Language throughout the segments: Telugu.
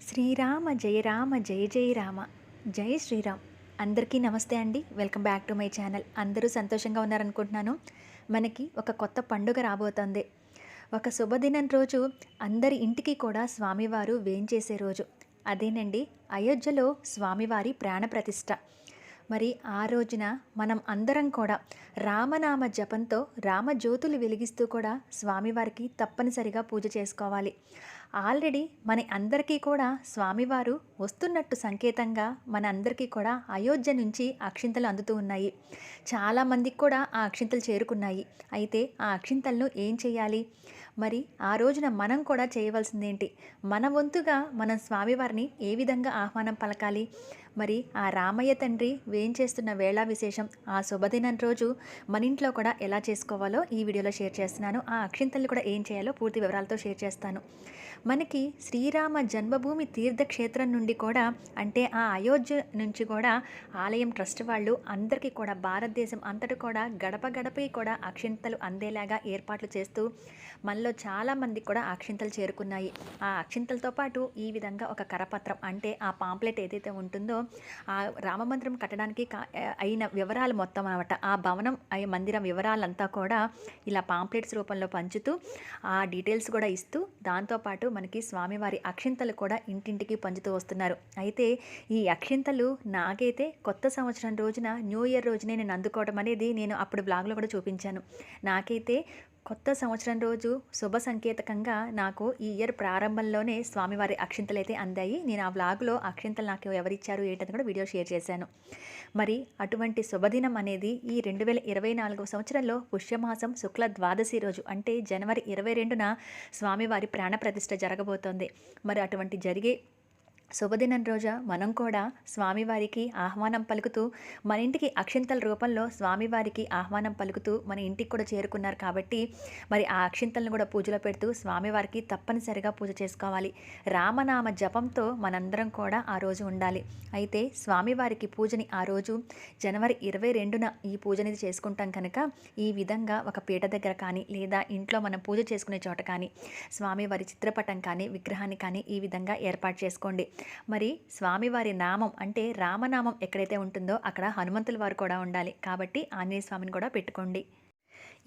శ్రీరామ జయ రామ జయ జయ రామ జై శ్రీరామ్. అందరికీ నమస్తే అండి. Welcome back to my channel. అందరూ సంతోషంగా ఉన్నారనుకుంటున్నాను. మనకి ఒక కొత్త పండుగ రాబోతుంది. ఒక శుభదినం రోజు అందరి ఇంటికి కూడా స్వామివారు వేంచేసే రోజు. అదేనండి అయోధ్యలో స్వామివారి ప్రాణప్రతిష్ఠ. మరి ఆ రోజున మనం అందరం కూడా రామనామ జపంతో రామజ్యోతులు వెలిగిస్తూ కూడా స్వామివారికి తప్పనిసరిగా పూజ చేసుకోవాలి. ఆల్రెడీ మన అందరికీ కూడా స్వామివారు వస్తున్నట్టు సంకేతంగా మన అందరికీ కూడా అయోధ్య నుంచి అక్షింతలు అందుతూ ఉన్నాయి. చాలామందికి కూడా ఆ అక్షింతలు చేరుకున్నాయి. అయితే ఆ అక్షింతలను ఏం చేయాలి? మరి ఆ రోజున మనం కూడా చేయవలసిందేంటి? మన వంతుగా మనం స్వామివారిని ఏ విధంగా ఆహ్వానం పలకాలి? మరి ఆ రామయ్య తండ్రి వేంచేస్తున్న వేళా విశేషం ఆ శుభదినం రోజు మన ఇంట్లో కూడా ఎలా చేసుకోవాలో ఈ వీడియోలో షేర్ చేస్తున్నాను. ఆ అక్షింతలు కూడా ఏం చేయాలో పూర్తి వివరాలతో షేర్ చేస్తాను. మనకి శ్రీరామ జన్మభూమి తీర్థక్షేత్రం నుండి కూడా అంటే ఆ అయోధ్య నుంచి కూడా ఆలయం ట్రస్ట్ వాళ్ళు అందరికీ కూడా భారతదేశం అంతటా కూడా గడప గడపకి కూడా అక్షింతలు అందేలాగా ఏర్పాట్లు చేస్తూ మనలో చాలామందికి కూడా అక్షింతలు చేరుకున్నాయి. ఆ అక్షింతలతో పాటు ఈ విధంగా ఒక కరపత్రం అంటే ఆ పాంప్లెట్ ఏదైతే ఉంటుందో ఆ రామమందిరం కట్టడానికి అయిన వివరాలు మొత్తం అనమాట. ఆ భవనం మందిరం వివరాలంతా కూడా ఇలా పాంప్లెట్స్ రూపంలో పంచుతూ ఆ డీటెయిల్స్ కూడా ఇస్తూ దాంతోపాటు మనకి స్వామివారి అక్షింతలు కూడా ఇంటింటికి పంచుతూ వస్తున్నారు. అయితే ఈ అక్షింతలు నాకైతే కొత్త సంవత్సరం రోజున న్యూ ఇయర్ రోజునే నేను అందుకోవడం అనేది నేను అప్పుడు బ్లాగ్లో కూడా చూపించాను. నాకైతే కొత్త సంవత్సరం రోజు శుభ సంకేతకంగా నాకు ఈ ఇయర్ ప్రారంభంలోనే స్వామివారి అక్షింతలు అయితే అందాయి. నేను ఆ వ్లాగ్లో అక్షింతలు నాకు ఎవరిచ్చారు ఏంటని కూడా వీడియో షేర్ చేశాను. మరి అటువంటి శుభదినం అనేది ఈ 2024 సంవత్సరంలో పుష్యమాసం శుక్ల ద్వాదశి రోజు అంటే జనవరి 22న స్వామివారి ప్రాణప్రతిష్ఠ జరగబోతోంది. మరి అటువంటి జరిగే శుభదినం రోజు మనం కూడా స్వామివారికి ఆహ్వానం పలుకుతూ మన ఇంటికి అక్షింతల రూపంలో స్వామివారికి ఆహ్వానం పలుకుతూ మన ఇంటికి కూడా చేరుకున్నారు కాబట్టి మరి ఆ అక్షింతలను కూడా పూజలో పెడుతూ స్వామివారికి తప్పనిసరిగా పూజ చేసుకోవాలి. రామనామ జపంతో మనందరం కూడా ఆ రోజు ఉండాలి. అయితే స్వామివారికి పూజని ఆ రోజు జనవరి 22న ఈ పూజనిది చేసుకుంటాం కనుక ఈ విధంగా ఒక పీట దగ్గర కానీ లేదా ఇంట్లో మనం పూజ చేసుకునే చోట కానీ స్వామివారి చిత్రపటం కానీ విగ్రహాన్ని కానీ ఈ విధంగా ఏర్పాటు చేసుకోండి. మరి స్వామివారి నామం అంటే రామనామం ఎక్కడైతే ఉంటుందో అక్కడ హనుమంతుల వారు కూడా ఉండాలి కాబట్టి ఆంజనేయ స్వామిని కూడా పెట్టుకోండి.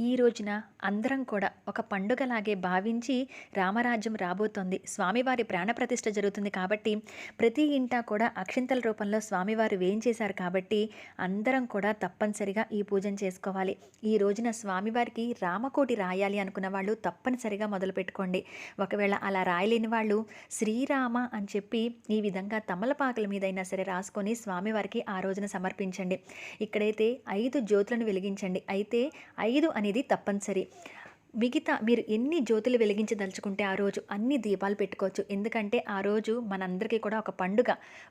ఈ రోజున అందరం కూడా ఒక పండుగలాగే భావించి రామరాజ్యం రాబోతోంది. స్వామివారి ప్రాణప్రతిష్ఠ జరుగుతుంది కాబట్టి ప్రతి ఇంటా కూడా అక్షింతల రూపంలో స్వామివారు వేయించేశారు కాబట్టి అందరం కూడా తప్పనిసరిగా ఈ పూజను చేసుకోవాలి. ఈ రోజున స్వామివారికి రామకోటి రాయాలి అనుకున్న వాళ్ళు తప్పనిసరిగా మొదలు పెట్టుకోండి. ఒకవేళ అలా రాయలేని వాళ్ళు శ్రీరామ అని చెప్పి ఈ విధంగా తమలపాకుల మీదైనా సరే రాసుకొని స్వామివారికి ఆ రోజున సమర్పించండి. ఇక్కడైతే 5 జ్యోతులను వెలిగించండి. అయితే 5 అనేది తప్పనిసరి. మిగతా మీరు ఎన్ని జ్యోతులు వెలిగించదలుచుకుంటే ఆ రోజు అన్ని దీపాలు పెట్టుకోవచ్చు. ఎందుకంటే ఆ రోజు మనందరికీ కూడా ఒక పండుగ,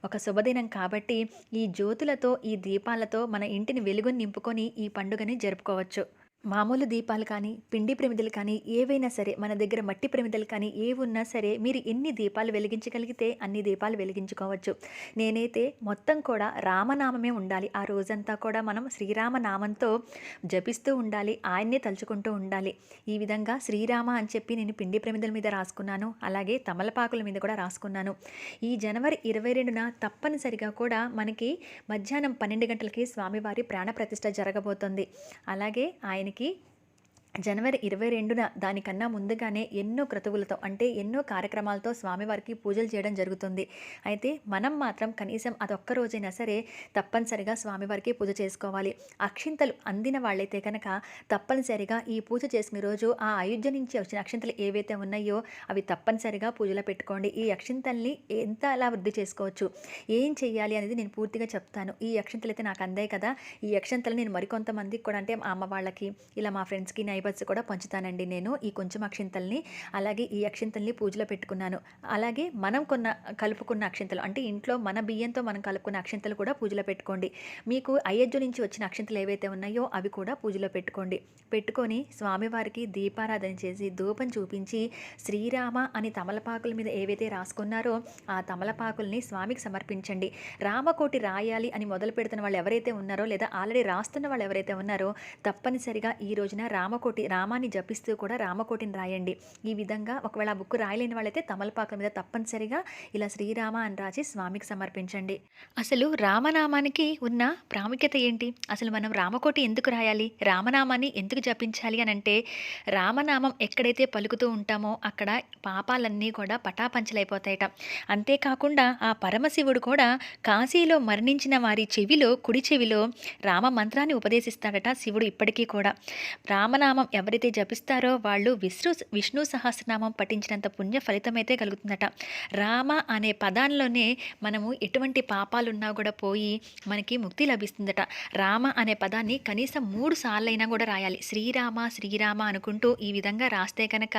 ఒక శుభదినం కాబట్టి ఈ జ్యోతులతో ఈ దీపాలతో మన ఇంటిని వెలుగుని నింపుకొని ఈ పండుగని జరుపుకోవచ్చు. మామూలు దీపాలు కానీ పిండి ప్రమిదలు కానీ ఏవైనా సరే మన దగ్గర మట్టి ప్రమిదలు కానీ ఏవి ఉన్నా సరే మీరు ఎన్ని దీపాలు వెలిగించగలిగితే అన్ని దీపాలు వెలిగించుకోవచ్చు. నేనైతే మొత్తం కూడా రామనామమే ఉండాలి. ఆ రోజంతా కూడా మనం శ్రీరామనామంతో జపిస్తూ ఉండాలి, ఆయన్నే తలుచుకుంటూ ఉండాలి. ఈ విధంగా శ్రీరామ అని చెప్పి నేను పిండి ప్రమిదల మీద రాసుకున్నాను, అలాగే తమలపాకుల మీద కూడా రాసుకున్నాను. ఈ జనవరి 22న తప్పనిసరిగా కూడా మనకి మధ్యాహ్నం 12 గంటలకి స్వామివారి ప్రాణప్రతిష్ఠ జరగబోతుంది. అలాగే ఆయనకి జనవరి 22న దానికన్నా ముందుగానే ఎన్నో క్రతువులతో అంటే ఎన్నో కార్యక్రమాలతో స్వామివారికి పూజలు చేయడం జరుగుతుంది. అయితే మనం మాత్రం కనీసం అదొక్క రోజైనా సరే తప్పనిసరిగా స్వామివారికి పూజ చేసుకోవాలి. అక్షింతలు అందిన వాళ్ళైతే కనుక తప్పనిసరిగా ఈ పూజ చేసుకునే రోజు ఆ అయోధ్య నుంచి వచ్చిన అక్షింతలు ఏవైతే ఉన్నాయో అవి తప్పనిసరిగా పూజలో పెట్టుకోండి. ఈ అక్షింతల్ని ఎంత అలా వృద్ధి చేసుకోవచ్చు, ఏం చెయ్యాలి అనేది నేను పూర్తిగా చెప్తాను. ఈ అక్షింతలు అయితే నాకు అందాయి కదా, ఈ అక్షింతలు నేను మరికొంతమందికి కూడా అంటే మా అమ్మ వాళ్ళకి ఇలా మా ఫ్రెండ్స్కి నైబర్స్ కూడా పంచుతానండి నేను ఈ కొంచెం అక్షింతల్ని. అలాగే ఈ అక్షింతల్ని పూజలో పెట్టుకున్నాను. అలాగే మనం కలుపుకున్న అక్షింతలు అంటే ఇంట్లో మన బియ్యంతో మనం కలుపుకున్న అక్షింతలు కూడా పూజలో పెట్టుకోండి. మీకు అయోధ్య నుంచి వచ్చిన అక్షింతలు ఏవైతే ఉన్నాయో అవి కూడా పూజలో పెట్టుకోండి. పెట్టుకొని స్వామివారికి దీపారాధన చేసి ధూపం చూపించి శ్రీరామ అని తమలపాకుల మీద ఏవైతే రాసుకున్నారో ఆ తమలపాకుల్ని స్వామికి సమర్పించండి. రామకోటి రాయాలి అని మొదలు పెడుతున్న వాళ్ళు ఎవరైతే ఉన్నారో లేదా ఆల్రెడీ రాస్తున్న వాళ్ళు ఎవరైతే ఉన్నారో తప్పనిసరిగా ఈ రోజున రామకోటి రామకోటి రామాన్ని జపిస్తూ కూడా రామకోటిని రాయండి. ఈ విధంగా ఒకవేళ ఆ బుక్ రాయలేని వాళ్ళైతే తమలపాకుల మీద తప్పనిసరిగా ఇలా శ్రీరామ అని రాసి స్వామికి సమర్పించండి. అసలు రామనామానికి ఉన్న ప్రాముఖ్యత ఏంటి? అసలు మనం రామకోటి ఎందుకు రాయాలి? రామనామాన్ని ఎందుకు జపించాలి అనంటే, రామనామం ఎక్కడైతే పలుకుతూ ఉంటామో అక్కడ పాపాలన్నీ కూడా పటాపంచలైపోతాయట. అంతేకాకుండా ఆ పరమశివుడు కూడా కాశీలో మరణించిన వారి చెవిలో, కుడి చెవిలో రామ మంత్రాన్ని ఉపదేశిస్తాడట శివుడు ఇప్పటికీ కూడా. రామనామం ఎవరైతే జపిస్తారో వాళ్ళు విష్ణు సహస్రనామం పఠించినంత పుణ్య ఫలితమైతే కలుగుతుందట. రామ అనే పదాల్లోనే మనము ఎటువంటి పాపాలున్నా కూడా పోయి మనకి ముక్తి లభిస్తుందట. రామ అనే పదాన్ని కనీసం 3 సార్లైనా కూడా రాయాలి. శ్రీరామ శ్రీరామ అనుకుంటూ ఈ విధంగా రాస్తే కనుక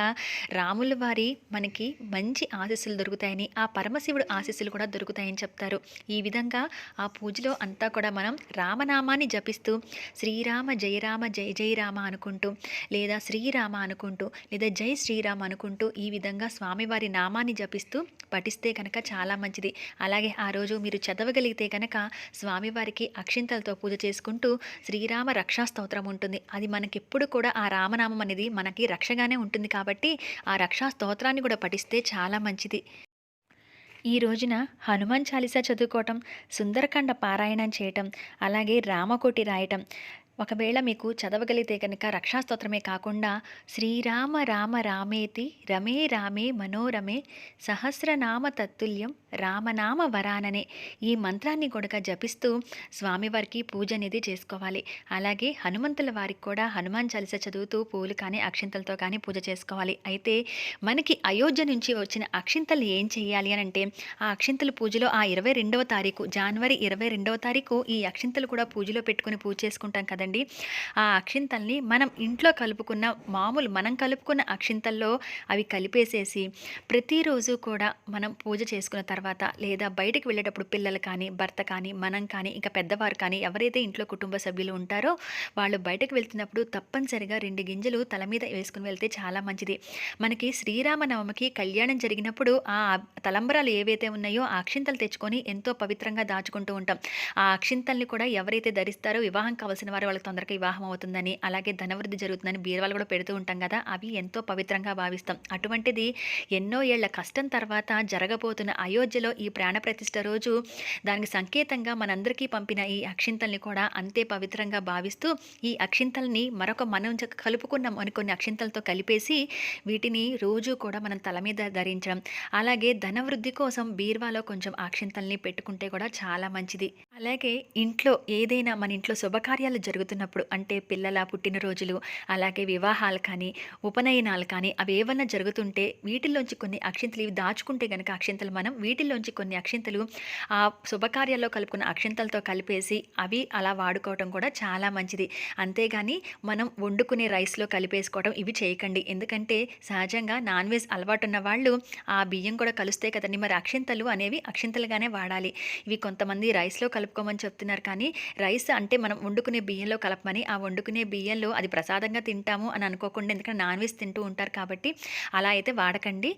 రాముల వారి మనకి మంచి ఆశీస్సులు దొరుకుతాయని, ఆ పరమశివుడు ఆశీస్సులు కూడా దొరుకుతాయని చెప్తారు. ఈ విధంగా ఆ పూజలో అంతా కూడా మనం రామనామాన్ని జపిస్తూ శ్రీరామ జయ రామ జయ జయ రామ అనుకుంటూ, లేదా శ్రీరామ అనుకుంటూ, లేదా జై శ్రీరామ అనుకుంటూ ఈ విధంగా స్వామివారి నామాన్ని జపిస్తూ పఠిస్తే కనుక చాలా మంచిది. అలాగే ఆ రోజు మీరు చదవగలిగితే కనుక స్వామివారికి అక్షింతలతో పూజ చేసుకుంటూ శ్రీరామ రక్షా స్తోత్రం ఉంటుంది. అది మనకెప్పుడు కూడా ఆ రామనామం అనేది మనకి రక్షగానే ఉంటుంది కాబట్టి ఆ రక్షా స్తోత్రాన్ని కూడా పఠిస్తే చాలా మంచిది. ఈ రోజున హనుమాన్ చాలీసా చదువుకోవటం, సుందరకాండ పారాయణం చేయటం, అలాగే రామకోటి రాయటం, ఒకవేళ మీకు చదవగలిగితే కనుక రక్షాస్తోత్రమే కాకుండా శ్రీరామ రామ రామేతి రమే రామే మనోరమే సహస్రనామ తత్తుల్యం రామనామ వరాననే ఈ మంత్రాన్ని కూడా జపిస్తూ స్వామివారికి పూజ అనేది చేసుకోవాలి. అలాగే హనుమంతుల వారికి కూడా హనుమాన్ చాలీసా చదువుతూ పూలు కానీ అక్షింతలతో కానీ పూజ చేసుకోవాలి. అయితే మనకి అయోధ్య నుంచి వచ్చిన అక్షింతలు ఏం చేయాలి అని అంటే, ఆ అక్షింతల పూజలో ఆ 22వ తారీఖు జనవరి 22వ తారీఖు ఈ అక్షింతలు కూడా పూజలో పెట్టుకుని పూజ చేసుకుంటాం కదండి. ఆ అక్షింతల్ని మనం ఇంట్లో కలుపుకున్న మనం కలుపుకున్న అక్షింతల్లో అవి కలిపేసేసి ప్రతిరోజు కూడా మనం పూజ చేసుకున్న తర్వాత, లేదా బయటకు వెళ్ళేటప్పుడు పిల్లలు కానీ, భర్త కానీ, మనం కానీ, ఇంకా పెద్దవారు కానీ ఎవరైతే ఇంట్లో కుటుంబ సభ్యులు ఉంటారో వాళ్ళు బయటకు వెళ్తున్నప్పుడు తప్పనిసరిగా 2 గింజలు తల మీద వేసుకుని వెళ్తే చాలా మంచిది. మనకి శ్రీరామనవమికి కళ్యాణం జరిగినప్పుడు ఆ తలంబరాలు ఏవైతే ఉన్నాయో ఆ అక్షింతలు తెచ్చుకొని ఎంతో పవిత్రంగా దాచుకుంటూ ఉంటాం. ఆ అక్షింతల్ని కూడా ఎవరైతే ధరిస్తారో వివాహం కావాల్సిన వారు వాళ్ళకి తొందరగా వివాహం అవుతుందని, అలాగే ధనవృద్ధి జరుగుతుందని బీరువాలు కూడా పెడుతూ ఉంటాం కదా, అవి ఎంతో పవిత్రంగా భావిస్తాం. అటువంటిది ఎన్నో ఏళ్ల కష్టం తర్వాత జరగబోతున్న అయోధ్యలో ఈ ప్రాణప్రతిష్ఠ రోజు దానికి సంకేతంగా మనందరికీ పంపిన ఈ అక్షింతల్ని కూడా అంతే పవిత్రంగా భావిస్తూ ఈ అక్షింతల్ని మనం కలుపుకున్న కొన్ని అక్షింతలతో కలిపేసి వీటిని రోజు కూడా మనం తల మీద ధరించడం, అలాగే ధనవృద్ధి కోసం బీరువాలో కొంచెం అక్షింతల్ని పెట్టుకుంటే కూడా చాలా మంచిది. అలాగే ఇంట్లో ఏదైనా మన ఇంట్లో శుభకార్యాలు జరుగుతున్నప్పుడు, అంటే పిల్లల పుట్టినరోజులు, అలాగే వివాహాలు కానీ, ఉపనయనాలు కానీ అవి ఏమన్నా జరుగుతుంటే వీటిల్లోంచి కొన్ని అక్షింతలు ఇవి దాచుకుంటే కనుక అక్షింతలు మనం వీటిల్లోంచి కొన్ని అక్షింతలు ఆ శుభకార్యాల్లో కలుపుకున్న అక్షింతలతో కలిపేసి అవి అలా వాడుకోవటం కూడా చాలా మంచిది. అంతేగాని మనం వండుకునే రైస్లో కలిపేసుకోవడం ఇవి చేయకండి. ఎందుకంటే సహజంగా నాన్ వెజ్ అలవాటు ఉన్న వాళ్ళు ఆ బియ్యం కూడా కలుస్తే కదండి, మరి అక్షింతలు అనేవి అక్షింతలుగానే వాడాలి. ఇవి కొంతమంది రైస్లో కలుపుకోమని చెప్తున్నారు, కానీ రైస్ అంటే మనం వండుకునే బియ్యంలో కలపమని, ఆ వండుకునే బియ్యంలో అది ప్రసాదంగా తింటాము అని అనుకోకుండా, ఎందుకంటే నాన్ వెజ్ తింటూ ఉంటారు కాబట్టి అలా అయితే వాడకండి.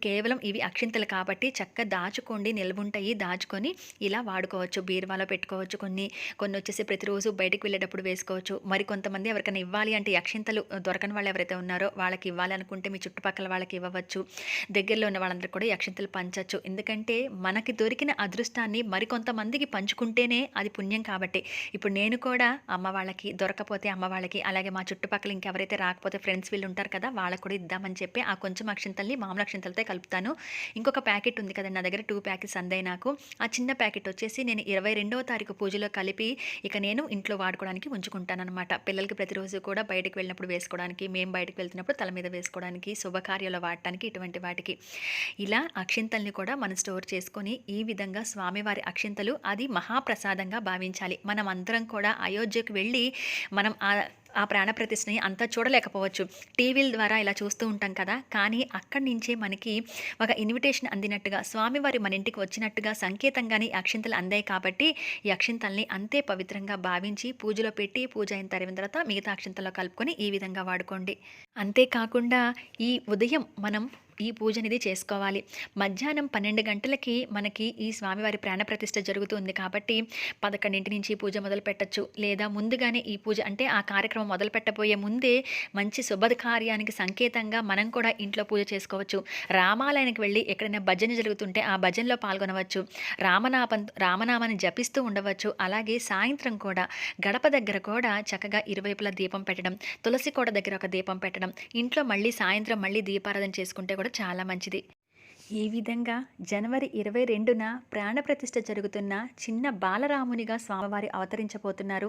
కేవలం ఇవి అక్షింతలు కాబట్టి చక్కగా దాచుకోండి, నిల్వుంటాయి, దాచుకొని ఇలా వాడుకోవచ్చు, బీరువాలో పెట్టుకోవచ్చు. కొన్ని వచ్చేసి ప్రతిరోజు బయటకు వెళ్ళేటప్పుడు వేసుకోవచ్చు. మరి కొంతమంది ఎవరికైనా ఇవ్వాలి అంటే అక్షింతలు దొరకని వాళ్ళు ఎవరైతే ఉన్నారో వాళ్ళకి ఇవ్వాలి అనుకుంటే మీ చుట్టుపక్కల వాళ్ళకి ఇవ్వవచ్చు. దగ్గరలో ఉన్న వాళ్ళందరూ కూడా ఈ అక్షింతలు పంచవచ్చు. ఎందుకంటే మనకి దొరికిన అదృష్టాన్ని మరికొంతమందికి పంచుకుంటేనే అది పుణ్యం కాబట్టి. ఇప్పుడు నేను కూడా అమ్మ వాళ్ళకి, దొరకపోతే అమ్మ వాళ్ళకి, అలాగే మా చుట్టుపక్కల ఇంకెవరైతే రాకపోతే ఫ్రెండ్స్ వీళ్ళు ఉంటారు కదా వాళ్ళకు కూడా ఇద్దామని చెప్పి ఆ కొంచెం అక్షింతల్ని మామూలు అక్షింతలతో కలుపుతాను. ఇంకొక ప్యాకెట్ ఉంది కదండి నా దగ్గర, 2 ప్యాకెట్స్ అందాయి నాకు. ఆ చిన్న ప్యాకెట్ వచ్చేసి నేను 22వ తారీఖు పూజలో కలిపి ఇక నేను ఇంట్లో వాడుకోవడానికి ఉంచుకుంటానన్నమాట. పిల్లలకి ప్రతిరోజు కూడా బయటకు వెళ్ళినప్పుడు వేసుకోవడానికి, మేము బయటకు వెళ్తున్నప్పుడు తల మీద వేసుకోవడానికి, శుభకార్యాలు వాడటానికి, ఇటువంటి వాటికి ఇలా అక్షింతల్ని కూడా మనం స్టోర్ చేసుకొని ఈ విధంగా స్వామివారి అక్షింతలు అది మహాప్రసాదంగా భావించాలి. మనం అందరం కూడా అయోధ్యకు వెళ్ళి మనం ఆ ప్రాణప్రతిష్ఠని అంతా చూడలేకపోవచ్చు, టీవీల ద్వారా ఇలా చూస్తూ ఉంటాం కదా, కానీ అక్కడి నుంచే మనకి ఒక ఇన్విటేషన్ అందినట్టుగా స్వామివారి మన ఇంటికి వచ్చినట్టుగా సంకేతంగానే అక్షింతలు అందాయి కాబట్టి ఈ అక్షింతల్ని అంతే పవిత్రంగా భావించి పూజలో పెట్టి పూజ అయిన తర్వాత మిగతా అక్షింతల్లో కలుపుకొని ఈ విధంగా వాడుకోండి. అంతేకాకుండా ఈ ఉదయం మనం ఈ పూజ అనేది చేసుకోవాలి. మధ్యాహ్నం 12 గంటలకి మనకి ఈ స్వామివారి ప్రాణప్రతిష్ఠ జరుగుతుంది కాబట్టి 11 నుంచి ఈ పూజ మొదలుపెట్టొచ్చు. లేదా ముందుగానే ఈ పూజ అంటే ఆ కార్యక్రమం మొదలుపెట్టబోయే ముందే మంచి శుభకార్యానికి సంకేతంగా మనం కూడా ఇంట్లో పూజ చేసుకోవచ్చు. రామాలయానికి వెళ్ళి ఎక్కడైనా భజన జరుగుతుంటే ఆ భజనలో పాల్గొనవచ్చు. రామనామాన్ని జపిస్తూ ఉండవచ్చు. అలాగే సాయంత్రం కూడా గడప దగ్గర కూడా చక్కగా ఇరువైపులా దీపం పెట్టడం, తులసి కోట దగ్గర ఒక దీపం పెట్టడం, ఇంట్లో మళ్ళీ సాయంత్రం మళ్ళీ దీపారాధన చేసుకుంటే కూడా చాలా మంచిది. ఈ విధంగా జనవరి 22న ప్రాణప్రతిష్ఠ జరుగుతున్న చిన్న బాలరామునిగా స్వామివారి అవతరించబోతున్నారు.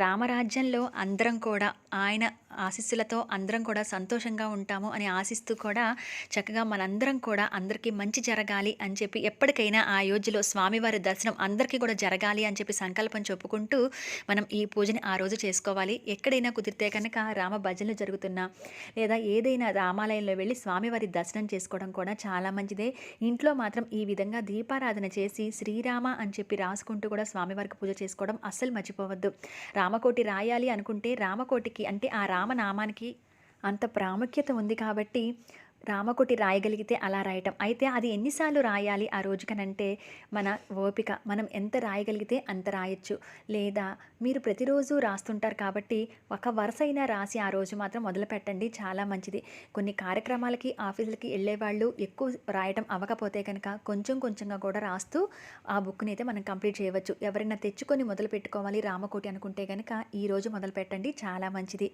రామరాజ్యంలో అందరం కూడా ఆయన ఆశీస్సులతో అందరం కూడా సంతోషంగా ఉంటాము అని ఆశిస్తూ కూడా చక్కగా మనందరం కూడా అందరికీ మంచి జరగాలి అని చెప్పి ఎప్పటికైనా ఆ అయోధ్యలో స్వామివారి దర్శనం అందరికీ కూడా జరగాలి అని చెప్పి సంకల్పం చెప్పుకుంటూ మనం ఈ పూజని ఆ రోజు చేసుకోవాలి. ఎక్కడైనా కుదిరితే కనుక రామ భజనలు జరుగుతున్నా లేదా ఏదైనా రామాలయంలో వెళ్ళి స్వామివారి దర్శనం చేసుకోవడం కూడా చాలా మంచిదే. ఇంట్లో మాత్రం ఈ విధంగా దీపారాధన చేసి శ్రీరామ అని చెప్పి రాసుకుంటూ కూడా స్వామివారికి పూజ చేసుకోవడం అస్సలు మర్చిపోవద్దు. రామకోటి రాయాలి అనుకుంటే రామకోటికి అంటే ఆ రామనామానికి అంత ప్రాముఖ్యత ఉంది కాబట్టి రామకోటి రాయగలిగితే అలా రాయటం. అయితే అది ఎన్నిసార్లు రాయాలి ఆ రోజుకనంటే మన ఓపిక. మనం ఎంత రాయగలిగితే అంత రాయొచ్చు. లేదా మీరు ప్రతిరోజు రాస్తుంటారు కాబట్టి ఒక వరుస అయినా రాసి ఆ రోజు మాత్రం మొదలుపెట్టండి, చాలా మంచిది. కొన్ని కార్యక్రమాలకి ఆఫీసులకి వెళ్ళేవాళ్ళు ఎక్కువ రాయటం అవ్వకపోతే కనుక కొంచెం కొంచెంగా కూడా రాస్తూ ఆ బుక్ని అయితే మనం కంప్లీట్ చేయవచ్చు. ఎవరైనా తెచ్చుకొని మొదలు పెట్టుకోవాలి రామకోటి అనుకుంటే కనుక ఈరోజు మొదలు పెట్టండి, చాలా మంచిది.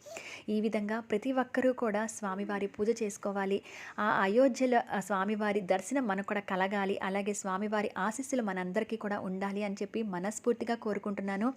ఈ విధంగా ప్రతి ఒక్కరూ కూడా స్వామివారి పూజ చేసుకోవాలి. ఆ అయోధ్యలో స్వామివారి దర్శనం మనకు కూడా కలగాలి. అలాగే స్వామివారి ఆశీస్సులు మనందరికీ కూడా ఉండాలి అని చెప్పి మనస్ఫూర్తిగా కోరుకుంటున్నాను.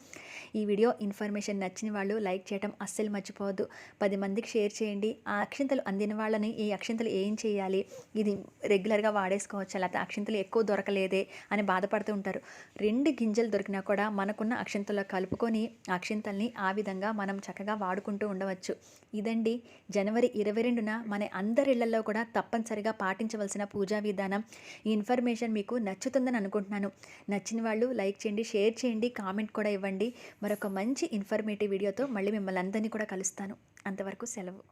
ఈ వీడియో ఇన్ఫర్మేషన్ నచ్చిన వాళ్ళు లైక్ చేయడం అస్సలు మర్చిపోవద్దు. 10 మందికి షేర్ చేయండి. ఆ అక్షింతలు అందిన వాళ్ళని ఈ అక్షింతలు ఏం చేయాలి, ఇది రెగ్యులర్గా వాడేసుకోవచ్చు, లేకపోతే అక్షింతలు ఎక్కువ దొరకలేదే అని బాధపడుతూ ఉంటారు. 2 గింజలు దొరికినా కూడా మనకున్న అక్షింతల్లో కలుపుకొని అక్షింతల్ని ఆ విధంగా మనం చక్కగా వాడుకుంటూ ఉండవచ్చు. ఇదండి జనవరి 22న మన అందరి ఇళ్లలో కూడా తప్పనిసరిగా పాటించవలసిన పూజా విధానం. ఈ ఇన్ఫర్మేషన్ మీకు నచ్చుతుందని అనుకుంటున్నాను. నచ్చిన వాళ్ళు లైక్ చేయండి, షేర్ చేయండి, కామెంట్ కూడా ఇవ్వండి. మరొక మంచి ఇన్ఫర్మేటివ్ వీడియోతో మళ్ళీ మిమ్మల్ని అందరినీ కూడా కలుస్తాను. అంతవరకు సెలవు.